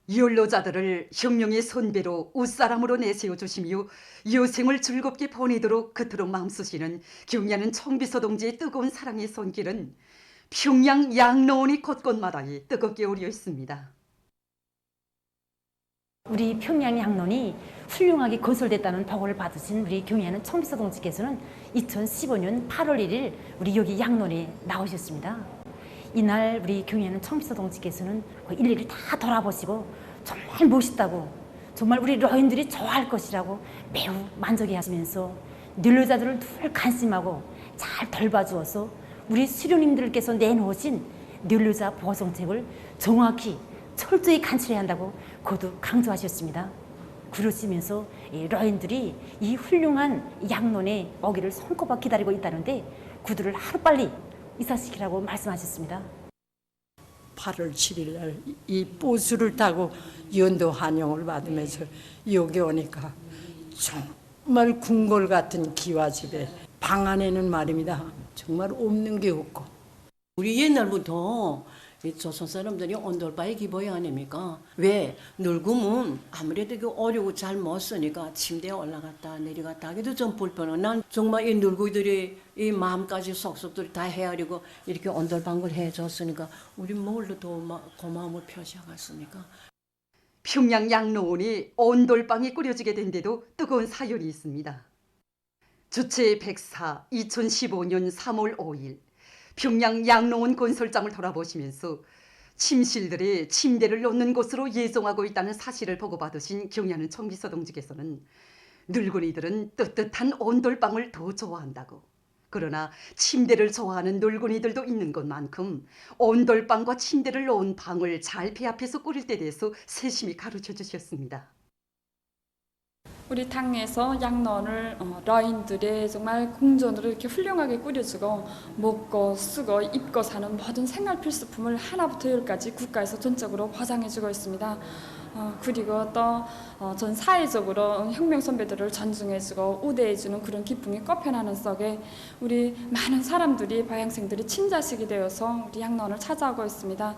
욜로자들을 혁명의 선배로 웃사람으로 내세워 주시며 여생을 즐겁게 보내도록 그토록 마음쓰시는 경야는 청비서 동지의 뜨거운 사랑의 손길은 평양 양로원의 곳곳마다에 뜨겁게 오려 있습니다. 우리 평양 양론이 훌륭하게 건설됐다는 보고를 받으신 우리 경야는 청비서 동지께서는 2015년 8월 1일 우리 여기 양론에 나오셨습니다. 이날 우리 경야는 청비서 동지께서는 일일이 다 돌아보시고 정말 멋있다고, 정말 우리 러인들이 좋아할 것이라고 매우 만족해 하시면서 늙은자들을 늘 관심하고 잘 돌봐주어서 우리 수료님들께서 내놓으신 늙은자 보호정책을 정확히 철저히 간출해야 한다고 거듭 강조하셨습니다. 그러시면서 러인들이 이 훌륭한 양론에 오기를 손꼽아 기다리고 있다는데 그들을 하루빨리 이사시키라고 말씀하셨습니다. 8월 7일 날 이 버스를 타고 연도 환영을 받으면서 여기 오니까 정말 궁궐 같은 기와집에 방 안에는 말입니다. 정말 없는 게 없고. 우리 옛날부터 이 조선 사람들이 온돌바에 기보이 아닙니까? 왜? 늙으면 아무래도 그 어려고 잘 못 쓰니까 침대에 올라갔다 내려갔다 하기도 좀 불편하고, 난 정말 이 늙은이들이 이 마음까지 속속들이 다 헤아리고 이렇게 온돌방을 해줬으니까 우리 뭘로 더 고마움을 표시하겠습니까? 평양 양로원에 온돌방이 꾸려지게 된 데도 뜨거운 사연이 있습니다. 주체 104 2015년 3월 5일 평양 양로원 건설장을 돌아보시면서 침실들의 침대를 놓는 곳으로 예정하고 있다는 사실을 보고받으신 경야는 청비서 동지께서는 늙은이들은 뜨뜻한 온돌방을 더 좋아한다고, 그러나 침대를 좋아하는 늙은이들도 있는 것만큼 온돌방과 침대를 놓은 방을 잘 배합해서 꾸릴 때 대해서 세심히 가르쳐 주셨습니다. 우리 당에서 양론을 러인들의 정말 궁전으로 이렇게 훌륭하게 꾸려주고 먹고 쓰고 입고 사는 모든 생활 필수품을 하나부터 열까지 국가에서 전적으로 보장해주고 있습니다. 그리고 또 전 사회적으로 혁명 선배들을 존중해주고 우대해주는 그런 기쁨이 꽃펴나는 속에 우리 많은 사람들이 바양생들이 친자식이 되어서 우리 양론을 찾아오고 있습니다.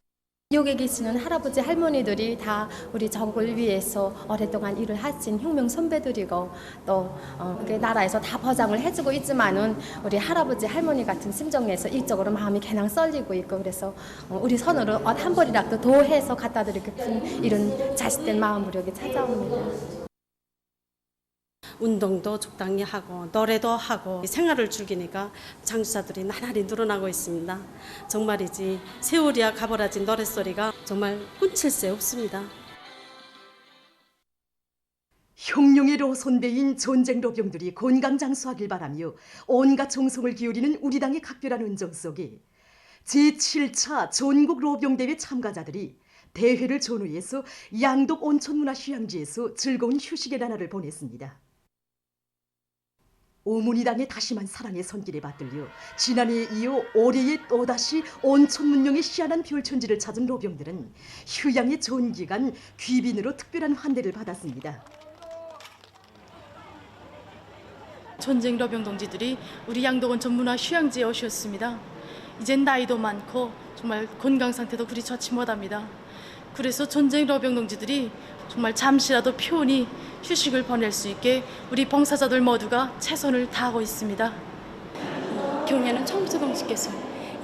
여기 계시는 할아버지 할머니들이 다 우리 적을 위해서 오랫동안 일을 하신 혁명 선배들이고 또 나라에서 다 보장을 해주고 있지만은 우리 할아버지 할머니 같은 심정에서 일적으로 마음이 개낭 썰리고 있고, 그래서 우리 손으로 옷 한 벌이라도 더 해서 갖다 드리고픈 이런 자식된 마음으로 여기 찾아옵니다. 운동도 적당히 하고 노래도 하고 생활을 즐기니까 장수자들이 나날이 늘어나고 있습니다. 정말이지 세월이야 가버라진 노랫소리가 정말 끊칠 새 없습니다. 혁명의 로선배인 전쟁 로병들이 건강장수하길 바라며 온갖 정성을 기울이는 우리 당의 각별한 은정 속에 제7차 전국 로병대회 참가자들이 대회를 전후해서 양덕 온천문화휴양지에서 즐거운 휴식의 나날을 보냈습니다. 오문이당의 다심한 사랑의 손길에 받들려 지난해에 이어 올해에 또다시 온천문명의 희한한 별천지를 찾은 로병들은 휴양의 전기간 귀빈으로 특별한 환대를 받았습니다. 전쟁 러병 동지들이 우리 양덕원 전문화 휴양지에 오셨습니다. 이젠 나이도 많고 정말 건강 상태도 그리 좋지 못합니다. 그래서 전쟁 러병 동지들이 정말 잠시라도 편히 휴식을 보낼 수 있게 우리 봉사자들 모두가 최선을 다하고 있습니다. 경야는 청비서 동지께서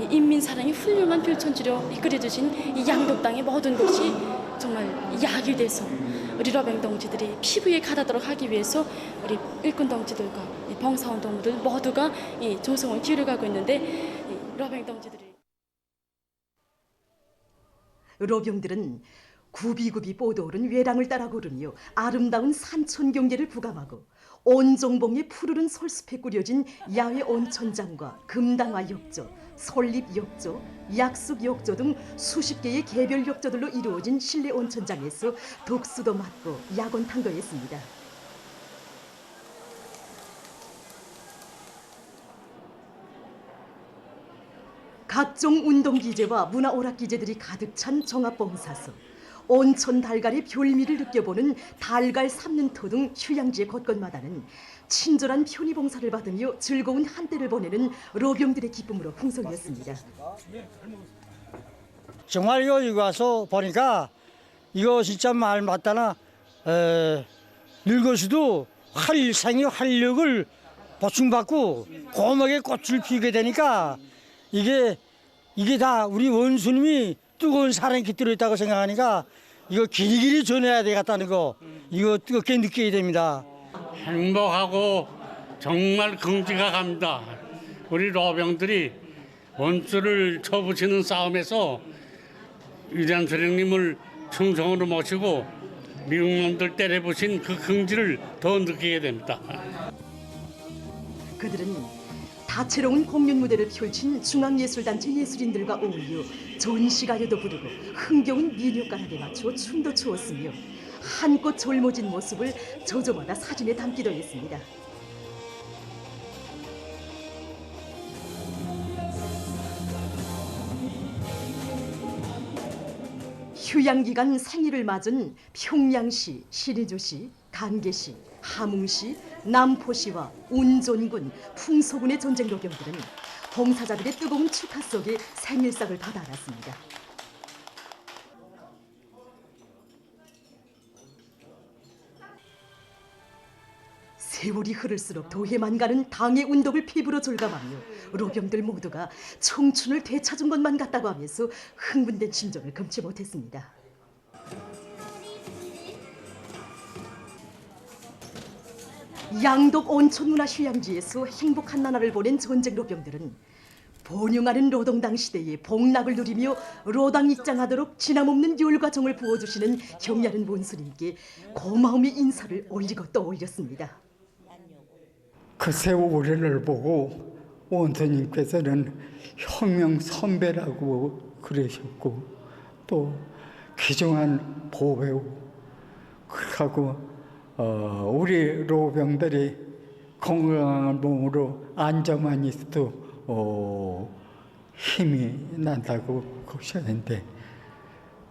인민사랑이 훌륭한 별천지로 이끌어주신 이 양덕 땅의 모든 것이 정말 약이 돼서 우리 러병 동지들이 피부에 가닿도록 하기 위해서 우리 일꾼 동지들과 봉사원 동무들 모두가 이 정성을 기울여가고 있는데, 러병 동지들이 로병들은 굽이굽이 뻗어오른 외랑을 따라 걸으며 아름다운 산천 경계를 부감하고 온종봉의 푸르른 솔숲에 꾸려진 야외 온천장과 금당화 욕조, 설립 욕조, 약숙 욕조 등 수십 개의 개별 욕조들로 이루어진 실내 온천장에서 독수도 맞고 야곤탕도 했습니다. 각종 운동기재와 문화오락기재들이 가득 찬 종합봉사소, 온천 달걀의 별미를 느껴보는 달걀 삶는터 등 휴양지의 곳곳마다는 친절한 편의봉사를 받으며 즐거운 한때를 보내는 로병들의 기쁨으로 풍성했습니다. 정말 여기 와서 보니까 이거 진짜 말 맞다나 늙어서도 활상의 활력을 보충받고 고목에 꽃을 피우게 되니까 이게 다 우리 원수님이 뜨거운 사랑이 깃들어 있다고 생각하니까 이거 길이길이 전해야 되겠다는 거 이거 뜨겁게 느끼게 됩니다. 행복하고 정말 긍지가 갑니다. 우리 로병들이 원수를 쳐부치는 싸움에서 위대한 선생님을 충성으로 모시고 미국 놈들 때려부신 그 긍지를 더 느끼게 됩니다. 그들은 다채로운 공연 무대를 펼친 중앙예술단체 예술인들과 어울려 전시가요도 부르고 흥겨운 민요가락에 맞춰 춤도 추었으며 한껏 젊어진 모습을 저저마다 사진에 담기도 했습니다. 휴양기간 생일을 맞은 평양시, 신의주시, 간계시, 함흥시, 남포시와 운전군, 풍소군의 전쟁로병들은 봉사자들의 뜨거운 축하 속에 생일상을 받아 안았습니다. 세월이 흐를수록 더해만 가는 당의 운동을 피부로 절감하며 로병들 모두가 청춘을 되찾은 것만 같다고 하면서 흥분된 심정을 금치 못했습니다. 양덕 온천문화휴양지에서 행복한 나날을 보낸 전쟁 로병들은 번영하는 노동당 시대의 복락을 누리며 로당 입장하도록 지남없는 열과 정을 부어주시는 경야는 원수님께 고마움의 인사를 올리고 또 올렸습니다. 그 세월을 보고 원수님께서는 혁명 선배라고 그러셨고 또 귀중한 보배우 그러고 우리 로병들이 건강한 몸으로 안정만 있어도 힘이 난다고 그러셨는데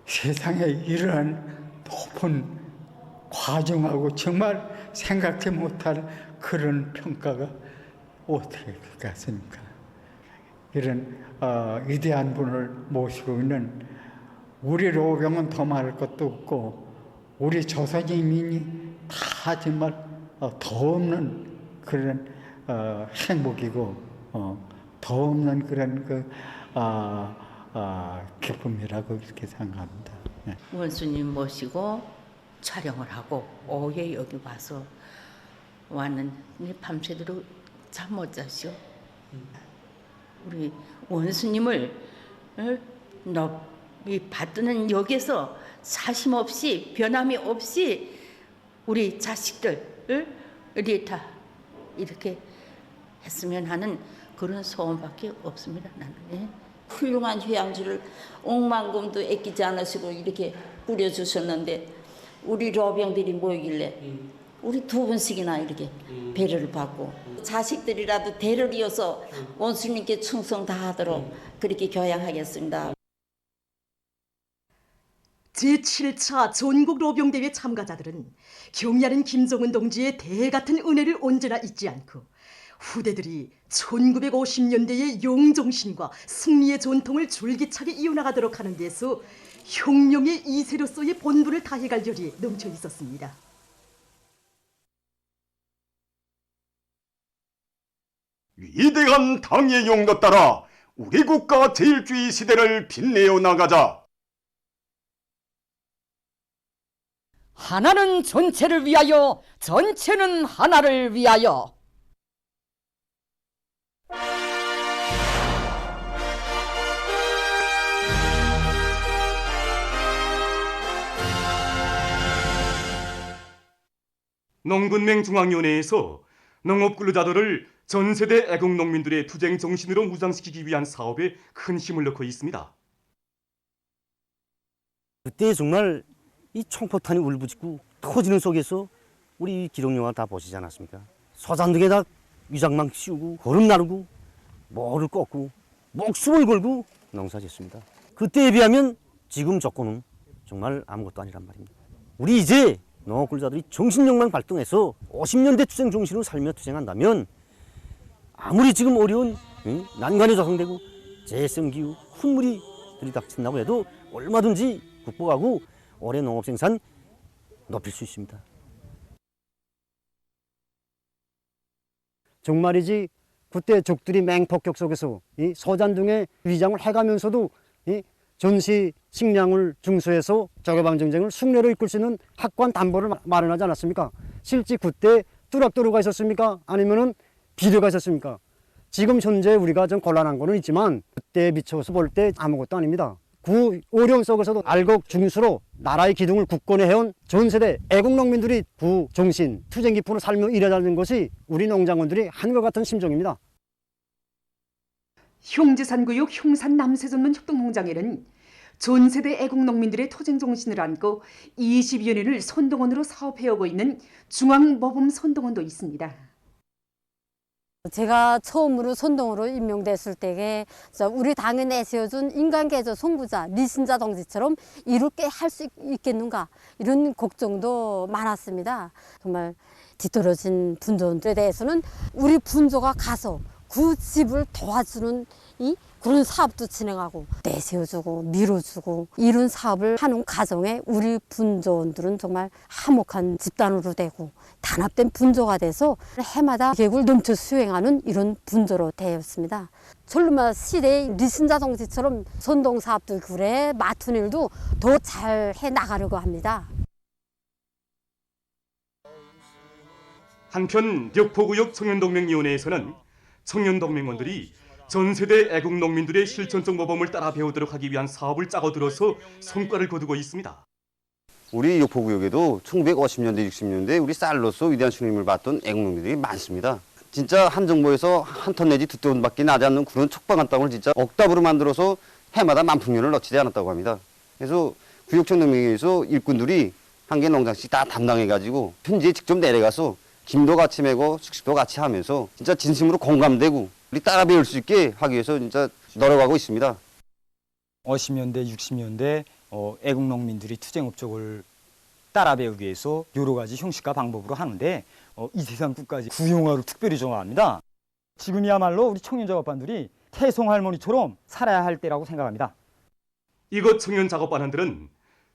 세상에 이러한 높은 과정하고 정말 생각지 못할 그런 평가가 어떻게 갔습니까? 이런 위대한 분을 모시고 있는 우리 로병은 더 말할 것도 없고 우리 조선인민이 다 정말 더 없는 그런 행복이고 더 없는 그런 기쁨이라고 이렇게 생각합니다. 네. 원수님 모시고 촬영을 하고 오후에 여기 와서 왔는데 밤새도록 잠 못 자시오. 우리 원수님을 받드는 역에서 사심 없이 변함이 없이 우리 자식들을 다 이렇게 했으면 하는 그런 소원밖에 없습니다. 나는. 예. 훌륭한 휴양지를 억만금도 아끼지 않으시고 이렇게 꾸려주셨는데 우리 로병들이 모이길래 우리 두 번씩이나 이렇게 배려를 받고 자식들이라도 대를 이어서 원수님께 충성 다하도록 그렇게 교양하겠습니다. 제7차 전국 로병대회 참가자들은 경야는 김정은 동지의 대 같은 은혜를 언제나 잊지 않고 후대들이 1950년대의 용정신과 승리의 전통을 줄기차게 이어나가도록 하는 데서 혁명의 이세로서의 본분을 다해갈 열이 넘쳐 있었습니다. 위대한 당의 용도 따라 우리 국가 제일주의 시대를 빛내어 나가자. 하나는 전체를 위하여, 전체는 하나를 위하여. 농군맹 중앙위원회에서 농업근로자들을 전세대 애국농민들의 투쟁 정신으로 무장시키기 위한 사업에 큰 힘을 넣고 있습니다. 그때 정말 이 총포탄이 울부짖고 터지는 속에서 우리 기록영화 다 보시지 않았습니까? 서산등에다 위장망 씌우고 거름 나르고 모를 꺾고 목숨을 걸고 농사짓습니다. 그때에 비하면 지금 조건은 정말 아무것도 아니란 말입니다. 우리 이제 농업근로자들이 정신력만 발동해서 50년대 투쟁 정신으로 살며 투쟁한다면 아무리 지금 어려운 난간이 조성되고 재생기후 훈물이 들이닥친다고 해도 얼마든지 극복하고 올해 농업 생산 높일 수 있습니다. 정말이지 그때 적들이 맹폭격 속에서 이 서잔둥의 위장을 해가면서도 이 전시 식량을 중수해서 저개방 전쟁을 승리로 이끌 수 있는 확고한 담보를 마련하지 않았습니까? 실제 그때 뚜락도루가 있었습니까? 아니면은 비료가 있었습니까? 지금 현재 우리가 좀 곤란한 거는 있지만 그때 비춰서 볼 때 아무것도 아닙니다. 그 어려움 속에서도 알곡 중수로 나라의 기둥을 굳건히 해온 전 세대 애국농민들이 그 정신, 투쟁 기품으로 살며 일하자는 것이 우리 농장원들이 한것 같은 심정입니다. 흉지산구역 흉산 남세전문 협동농장에는 전 세대 애국농민들의 투쟁 정신을 안고 20여 년을 선동원으로 사업해오고 있는 중앙모범 선동원도 있습니다. 제가 처음으로 선동으로 임명됐을 때에 우리 당에 내세워준 인간개조 선구자 리신자 동지처럼 이렇게 할 수 있겠는가 이런 걱정도 많았습니다. 정말 뒤떨어진 분조들에 대해서는 우리 분조가 가서 그 집을 도와주는 그런 사업도 진행하고 내세워주고 밀어주고 이런 사업을 하는 과정에 우리 분조원들은 정말 화목한 집단으로 되고 단합된 분조가 돼서 해마다 계획을 넘쳐 수행하는 이런 분조로 되었습니다. 철루마 시대의 리신자 동지처럼 선동 사업들 그래 맡은 일도 더 잘 해나가려고 합니다. 한편 벽포구역 청년동맹위원회에서는 청년동맹원들이 전세대 애국농민들의 실천적 모범을 따라 배우도록 하기 위한 사업을 짜고 들어서 성과를 거두고 있습니다. 우리 역포구역에도 1950년대, 60년대 우리 쌀로서 위대한 승리를 봤던 애국농민들이 많습니다. 진짜 한 정보에서 한 톤 내지 두 톤밖에 나지 않는 그런 촉박한 땅을 진짜 억답으로 만들어서 해마다 만풍년을 넣지 않았다고 합니다. 그래서 구역청농맹위에서 일꾼들이 한 개 농장씩 다 담당해가지고 현지에 직접 내려가서 김도 같이 메고 숙식도 같이 하면서 진짜 진심으로 공감되고 우리 따라 배울 수 있게 하기 위해서 진짜 노력하고 있습니다. 50년대, 60년대 애국농민들이 투쟁 업적을 따라 배우기 위해서 여러 가지 형식과 방법으로 하는데 이 세상 끝까지 구용화를 특별히 좋아합니다. 지금이야말로 우리 청년 작업반들이 태송 할머니처럼 살아야 할 때라고 생각합니다. 이곳 청년 작업반원들은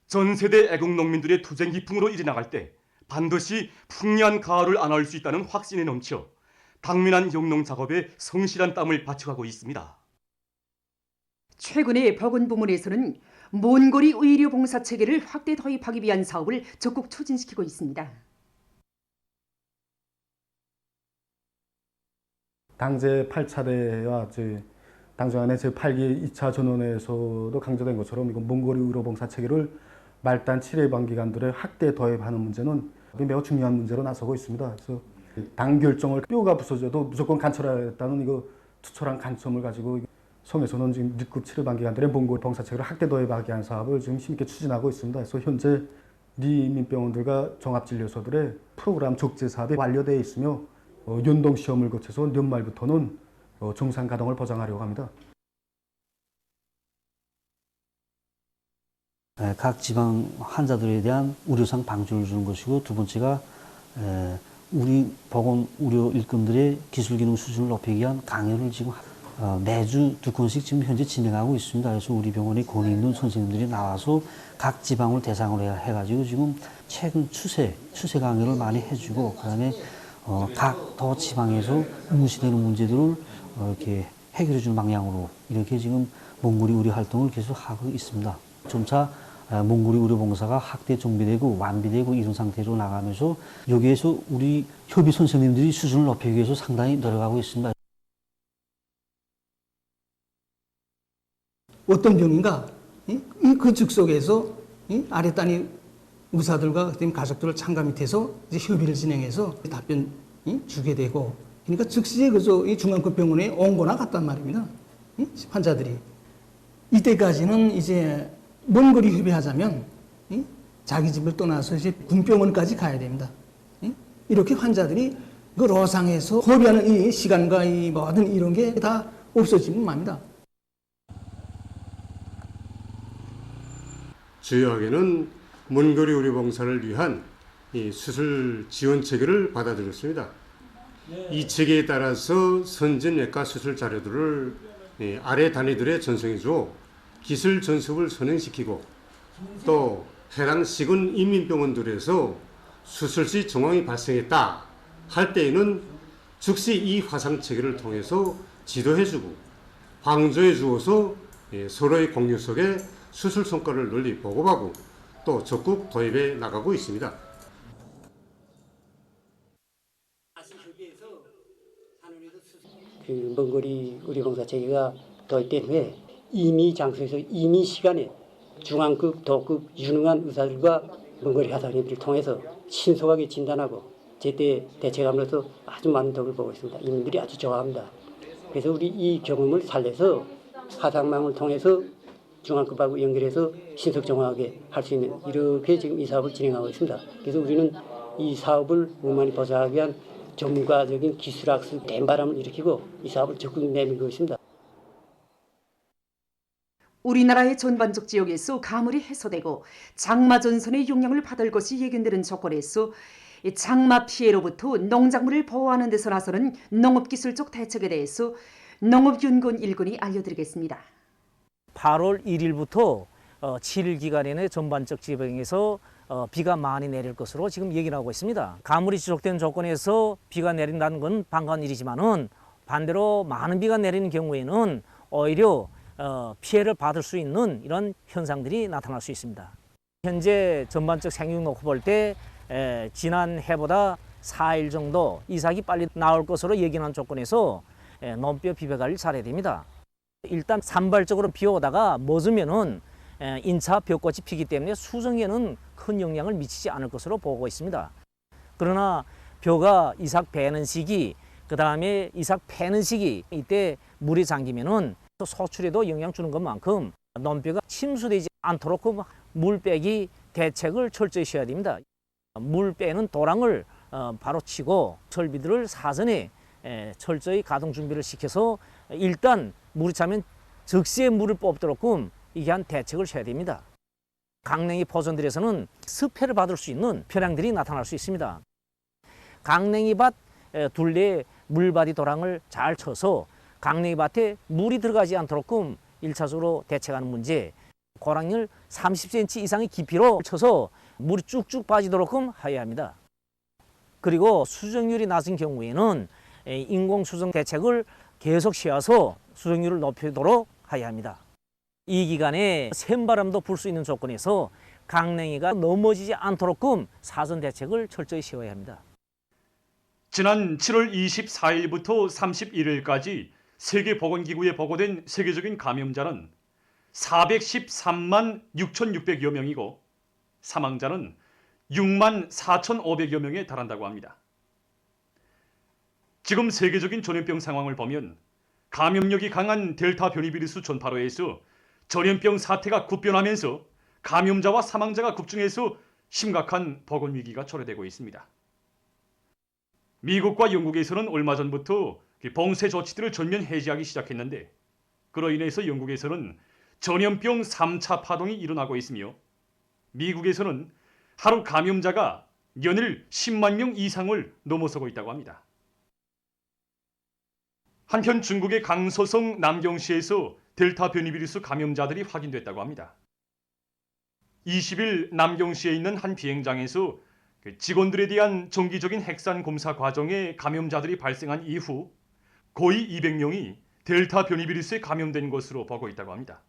전 세대 애국농민들의 투쟁 기풍으로 일어나갈 때 반드시 풍요한 가을을 안아올 수 있다는 확신에 넘쳐 당면한 영농 작업에 성실한 땀을 바쳐가고 있습니다. 최근에 보건부문에서는 몬고리 의료 봉사 체계를 확대 도입하기 위한 사업을 적극 추진시키고 있습니다. 당제 8차례와 당정안의 제8기 2차 전원에서도 강조된 것처럼 이건 몽골의 의료봉사 체계를 말단 7회반 기관들의 확대 도입하는 문제는 매우 중요한 문제로 나서고 있습니다. 그래서 당 결정을 뼈가 부서져도 무조건 간철하겠다는 이거 투철한 관점을 가지고 성에서는 지금 6급 7회반 기관들의 몽골 봉사 체계를 확대 도입하기 위한 사업을 지금 힘있게 추진하고 있습니다. 그래서 현재 리민병원들과 종합진료소들의 프로그램 적재 사업이 완료되어 있으며 연동 시험을 거쳐서 연말부터는 정상 가동을 보장하려고 합니다. 각 지방 환자들에 대한 의료상 방지를 주는 것이고 두 번째가 우리 보건 의료 일꾼들의 기술 기능 수준을 높이기 위한 강연을 지금 매주 2건씩 지금 현재 진행하고 있습니다. 그래서 우리 병원에 권위 있는 선생님들이 나와서 각 지방을 대상으로 해가지고 지금 최근 추세 강연을 많이 해주고 그다음에 각 도 지방에서 무시되는 문제들을 이렇게 해결해주는 방향으로 이렇게 지금 몽골이 의료 활동을 계속 하고 있습니다. 점차 몽골이 의료봉사가 확대 정비되고 완비되고 이런 상태로 나가면서 여기에서 우리 협의 선생님들이 수준을 높이기 위해서 상당히 노력하고 있습니다. 어떤 병인가? 그 즉석에서 아랫단위 의사들과 가족들을 참가 밑에서 이제 협의를 진행해서 답변 주게 되고, 그러니까 즉시에 그저 이 중앙급 병원에 온 거나 갔단 말입니다. 환자들이 이때까지는 이제 먼 거리 협의하자면 자기 집을 떠나서 이제 군병원까지 가야 됩니다. 이렇게 환자들이 그 러상에서 협의하는 이 시간과 이 모든 이런 게 다 없어지면 맙니다. 주요하게는 먼거리 의료봉사를 위한 이 수술 지원 체계를 받아들였습니다. 이 체계에 따라서 선진외과 수술 자료들을 아래 단위들에 전송해주어 기술 전습을 선행시키고 또 해당 시군 인민병원들에서 수술 시 정황이 발생했다 할 때에는 즉시 이 화상 체계를 통해서 지도해주고 방조해 주어서 서로의 공유 속에 수술 성과를 널리 보고하고 또 적극 도입해 나가고 있습니다. 그 먼거리 의료봉사 체계가 도입된 후에 임의 장소에서 임의 시간에 중앙급, 도급 유능한 의사들과 먼거리 하사님들을 통해서 신속하게 진단하고 제때 대책함으로써 아주 많은 덕을 보고 있습니다. 이민들이 아주 좋아합니다. 그래서 우리 이 경험을 살려서 하상망을 통해서 중앙급하고 연결해서 신속 정확하게 할 수 있는 이렇게 지금 이 사업을 진행하고 있습니다. 그래서 우리는 이 사업을 무만히 보장하기 위한 전문가적인 기술학습 댐바람을 일으키고 이 사업을 적극 내밀고 있습니다. 우리나라의 전반적 지역에서 가물이 해소되고 장마 전선의 영향을 받을 것이 예견되는 조건에서 장마 피해로부터 농작물을 보호하는 데서 나서는 농업기술적 대책에 대해서 농업연구원 1군이 알려드리겠습니다. 8월 1일부터 7일 기간에는 전반적 지방에서 비가 많이 내릴 것으로 지금 얘기를 하고 있습니다. 가물이 지속된 조건에서 비가 내린다는 건 반가운 일이지만은 반대로 많은 비가 내리는 경우에는 오히려 피해를 받을 수 있는 이런 현상들이 나타날 수 있습니다. 현재 전반적 생육 놓고 볼 때 지난 해보다 4일 정도 이삭이 빨리 나올 것으로 예견한 조건에서 논벼 비벼 관리를 잘해야 됩니다. 일단 산발적으로 비오다가 멎으면은 인차 벼꽃이 피기 때문에 수정에는 큰 영향을 미치지 않을 것으로 보고 있습니다. 그러나 벼가 이삭 베는 시기, 그 다음에 이삭 패는 시기, 이때 물이 잠기면은 소출에도 영향 주는 것만큼 논벼가 침수되지 않도록 물 빼기 대책을 철저히 쉬어야 됩니다. 물 빼는 도랑을 바로 치고 설비들을 사전에 철저히 가동 준비를 시켜서 일단 물이 차면 즉시에 물을 뽑도록끔 이게 한 대책을 해야 됩니다. 강냉이 포선들에서는 습해를 받을 수 있는 편향들이 나타날 수 있습니다. 강냉이밭 둘레에 물바디 도랑을 잘 쳐서 강냉이밭에 물이 들어가지 않도록끔 1차적으로 대책하는 문제, 고랑을 30cm 이상의 깊이로 쳐서 물이 쭉쭉 빠지도록끔 해야 합니다. 그리고 수정률이 낮은 경우에는 인공 수정 대책을 계속 씌워서 수정률을 높이도록 해야 합니다. 이 기간에 센바람도 불 수 있는 조건에서 강냉이가 넘어지지 않도록끔 사전 대책을 철저히 씌워야 합니다. 지난 7월 24일부터 31일까지 세계보건기구에 보고된 세계적인 감염자는 413만 6,600여 명이고 사망자는 6만 4,500여 명에 달한다고 합니다. 지금 세계적인 전염병 상황을 보면 감염력이 강한 델타 변이 비루스 전파로에서 전염병 사태가 급변하면서 감염자와 사망자가 급증해서 심각한 보건 위기가 초래되고 있습니다. 미국과 영국에서는 얼마 전부터 봉쇄 조치들을 전면 해제하기 시작했는데 그로 인해서 영국에서는 전염병 3차 파동이 일어나고 있으며 미국에서는 하루 감염자가 연일 10만 명 이상을 넘어서고 있다고 합니다. 한편 중국의 강서성 남경시에서 델타 변이 비루스 감염자들이 확인됐다고 합니다. 20일 남경시에 있는 한 비행장에서 직원들에 대한 정기적인 핵산 검사 과정에 감염자들이 발생한 이후 거의 200명이 델타 변이 비루스에 감염된 것으로 보고 있다고 합니다.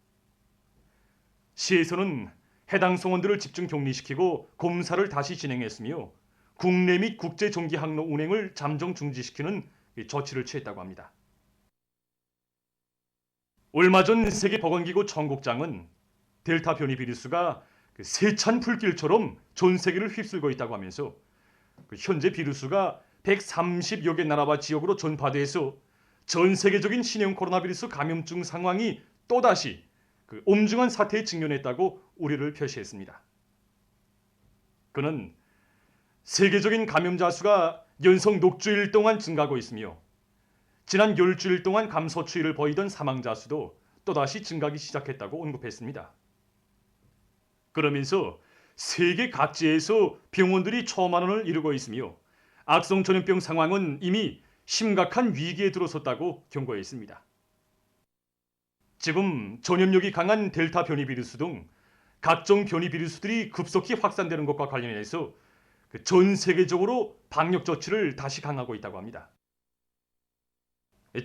시에서는 해당 성원들을 집중 격리시키고 검사를 다시 진행했으며 국내 및 국제 정기 항로 운행을 잠정 중지시키는 조치를 취했다고 합니다. 얼마 전 세계보건기구 총국장은 델타 변이 비루스가 세찬 불길처럼 전 세계를 휩쓸고 있다고 하면서 현재 비루스가 130여 개 나라와 지역으로 전파돼서 전 세계적인 신형 코로나 비루스 감염증 상황이 또다시 엄중한 사태에 직면했다고 우려를 표시했습니다. 그는 세계적인 감염자 수가 연속 녹주일 동안 증가하고 있으며 지난 10주일 동안 감소 추이를 보이던 사망자 수도 또다시 증가하기 시작했다고 언급했습니다. 그러면서 세계 각지에서 병원들이 초만원을 이루고 있으며 악성 전염병 상황은 이미 심각한 위기에 들어섰다고 경고했습니다. 지금 전염력이 강한 델타 변이 비루스 등 각종 변이 비루스들이 급속히 확산되는 것과 관련해서 전 세계적으로 방역 조치를 다시 강화하고 있다고 합니다.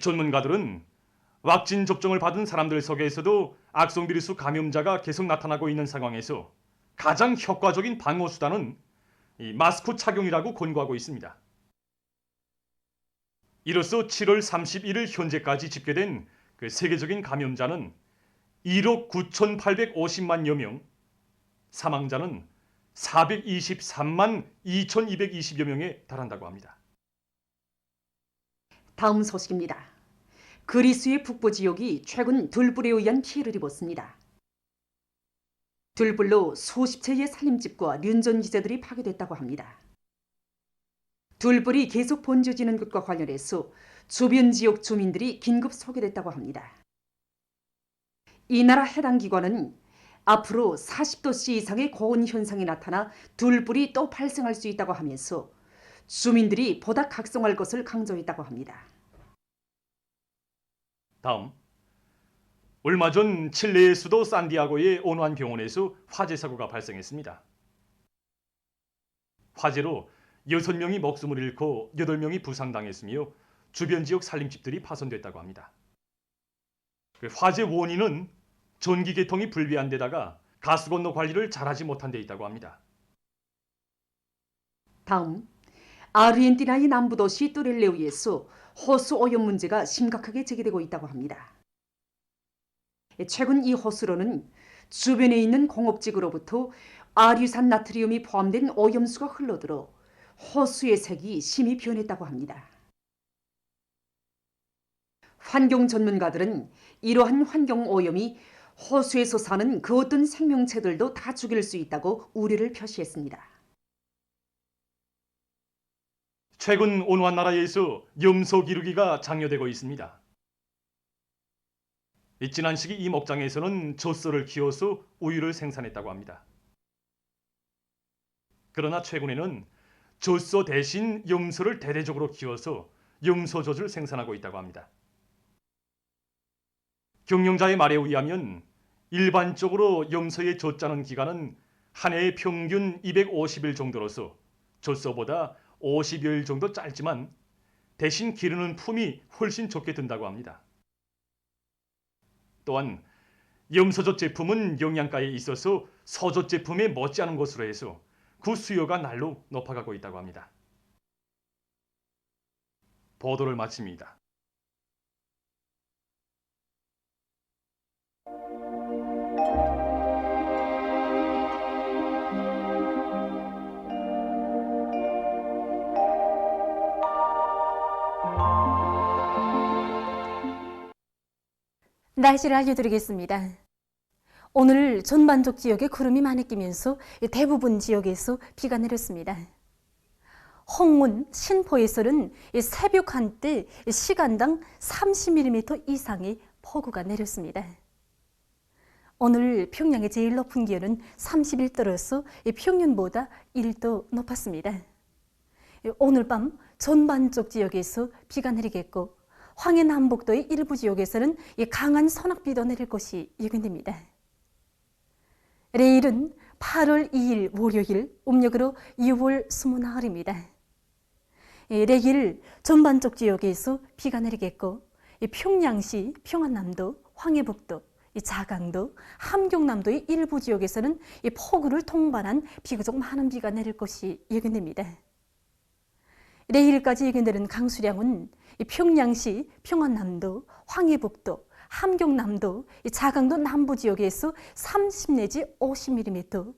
전문가들은 왁신 접종을 받은 사람들 속에서도 악성 비루스 감염자가 계속 나타나고 있는 상황에서 가장 효과적인 방어 수단은 이 마스크 착용이라고 권고하고 있습니다. 이로써 7월 31일 현재까지 집계된 세계적인 감염자는 1억 9,850만여 명, 사망자는 423만 2,220여 명에 달한다고 합니다. 다음 소식입니다. 그리스의 북부 지역이 최근 들불에 의한 피해를 입었습니다. 들불로 수십 채의 살림집과 륜전 기재들이 파괴됐다고 합니다. 들불이 계속 번져지는 것과 관련해서 주변 지역 주민들이 긴급 소개됐다고 합니다. 이 나라 해당 기관은 앞으로 40도씨 이상의 고온 현상이 나타나 들불이 또 발생할 수 있다고 하면서 주민들이 보다 각성할 것을 강조했다고 합니다. 다음, 얼마 전 칠레의 수도 산디아고의 온환 병원에서 화재 사고가 발생했습니다. 화재로 6명이 목숨을 잃고 8명이 부상당했으며 주변 지역 살림집들이 파손됐다고 합니다. 화재 원인은 전기 개통이 불비한 데다가 가스 건너 관리를 잘하지 못한 데 있다고 합니다. 다음, 아르헨티나의 남부 도시 뚜렐레우에서 호수 오염 문제가 심각하게 제기되고 있다고 합니다. 최근 이 호수로는 주변에 있는 공업지구로부터 아류산 나트리움이 포함된 오염수가 흘러들어 호수의 색이 심히 변했다고 합니다. 환경 전문가들은 이러한 환경 오염이 호수에서 사는 그 어떤 생명체들도 다 죽일 수 있다고 우려를 표시했습니다. 최근 온화한 나라에서 염소 기르기가 장려되고 있습니다. 지난 시기 이 목장에서는 젖소를 키워서 우유를 생산했다고 합니다. 그러나 최근에는 젖소 대신 염소를 대대적으로 키워서 염소젖을 생산하고 있다고 합니다. 경영자의 말에 의하면 일반적으로 염소의 젖 짜는 기간은 한 해에 평균 250일 정도로서 젖소보다 50여일 정도 짧지만 대신 기르는 품이 훨씬 적게 든다고 합니다. 또한 염소젖 제품은 영양가에 있어서 소젖 제품에 못지않은 것으로 해서 그 수요가 날로 높아가고 있다고 합니다. 보도를 마칩니다. 날씨를 알려드리겠습니다. 오늘 전반적 지역에 구름이 많이 끼면서 대부분 지역에서 비가 내렸습니다. 홍문, 신포에서는 새벽 한때 시간당 30mm 이상의 폭우가 내렸습니다. 오늘 평양의 제일 높은 기온은 31도로서 평년보다 1도 높았습니다. 오늘 밤 전반적 지역에서 비가 내리겠고 황해남북도의 일부 지역에서는 강한 소낙비도 내릴 것이 예견됩니다. 내일은 8월 2일 월요일, 음력으로 6월 20나흘입니다. 내일 전반적 지역에서 비가 내리겠고 평양시, 평안남도, 황해북도, 자강도, 함경남도의 일부 지역에서는 폭우를 동반한 비교적 많은 비가 내릴 것이 예견됩니다. 내일까지 예견되는 강수량은 평양시, 평안남도, 황해북도, 함경남도, 자강도 남부 지역에서 30 내지 50mm,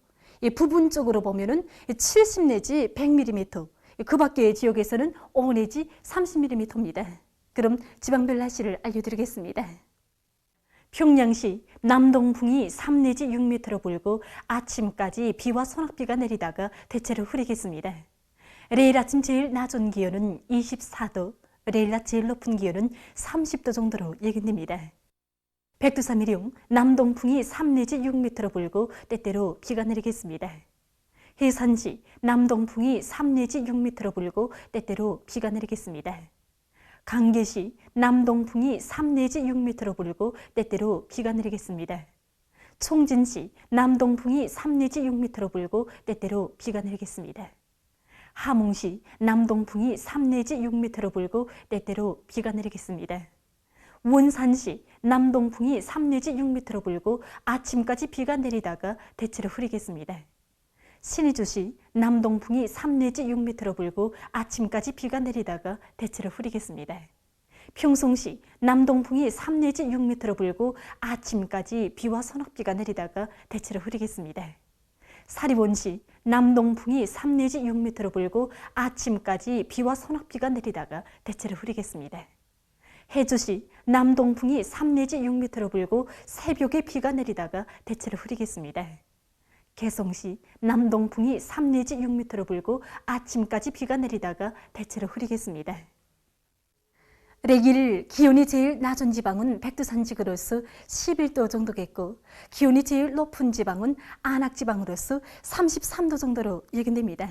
부분적으로 보면은 70 내지 100mm, 그 밖의 지역에서는 5 내지 30mm입니다. 그럼 지방별 날씨를 알려드리겠습니다. 평양시 남동풍이 3 내지 6m로 불고 아침까지 비와 소낙비가 내리다가 대체로 흐리겠습니다. 내일 아침 제일 낮은 기온은 24도, 내일 낮 제일 높은 기온은 30도 정도로 예견됩니다. 백두산미령 남동풍이 3 내지 6m로 불고 때때로 비가 내리겠습니다. 해산시 남동풍이 3 내지 6m로 불고 때때로 비가 내리겠습니다. 강계시 남동풍이 3 내지 6m로 불고 때때로 비가 내리겠습니다. 총진시 남동풍이 3 내지 6m로 불고 때때로 비가 내리겠습니다. 함흥시 남동풍이 3 내지 6m로 불고 때때로 비가 내리겠습니다. 원산시 남동풍이 3 내지 6m로 불고 아침까지 비가 내리다가 대체로 흐리겠습니다. 신의주시 남동풍이 3 내지 6m로 불고 아침까지 비가 내리다가 대체로 흐리겠습니다. 평송시 남동풍이 3 내지 6m로 불고 아침까지 비와 서낙비가 내리다가 대체로 흐리겠습니다. 사리원시 남동풍이 3 내지 6m로 불고 아침까지 비와 서낙비가 내리다가 대체로 흐리겠습니다. 해주시 남동풍이 3 내지 6m로 불고 새벽에 비가 내리다가 대체로 흐리겠습니다. 개성시 남동풍이 3 내지 6m로 불고 아침까지 비가 내리다가 대체로 흐리겠습니다. 레길 기온이 제일 낮은 지방은 백두산지구로서 11도 정도겠고 기온이 제일 높은 지방은 안악지방으로서 33도 정도로 예견됩니다.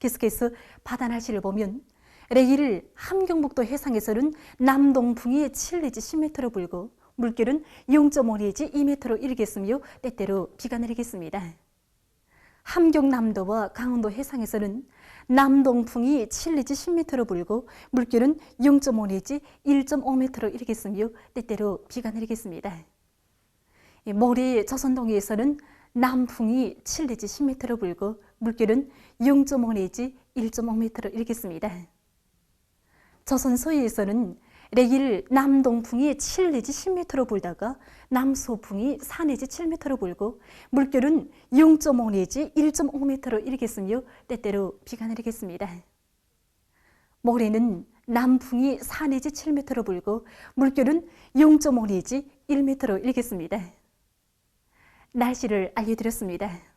계속해서 바다 날씨를 보면 레길 함경북도 해상에서는 남동풍이 7 내지 10m로 불고 물결은 0.5 내지 2m로 일겠으며 때때로 비가 내리겠습니다. 함경남도와 강원도 해상에서는 남동풍이 7 내지 10m로 불고 물결은 0.5 내지 1.5m로 일겠으며 때때로 비가 내리겠습니다. 모레 조선동해에서는 남풍이 7 내지 10m로 불고 물결은 0.5 내지 1.5m로 일겠습니다. 조선 서해에서는 레길 남동풍이 7 내지 10m로 불다가 남소풍이 4 내지 7m로 불고 물결은 0.5 내지 1.5m로 일겠으며 때때로 비가 내리겠습니다. 모레는 남풍이 4 내지 7m로 불고 물결은 0.5 내지 1m로 일겠습니다. 날씨를 알려드렸습니다.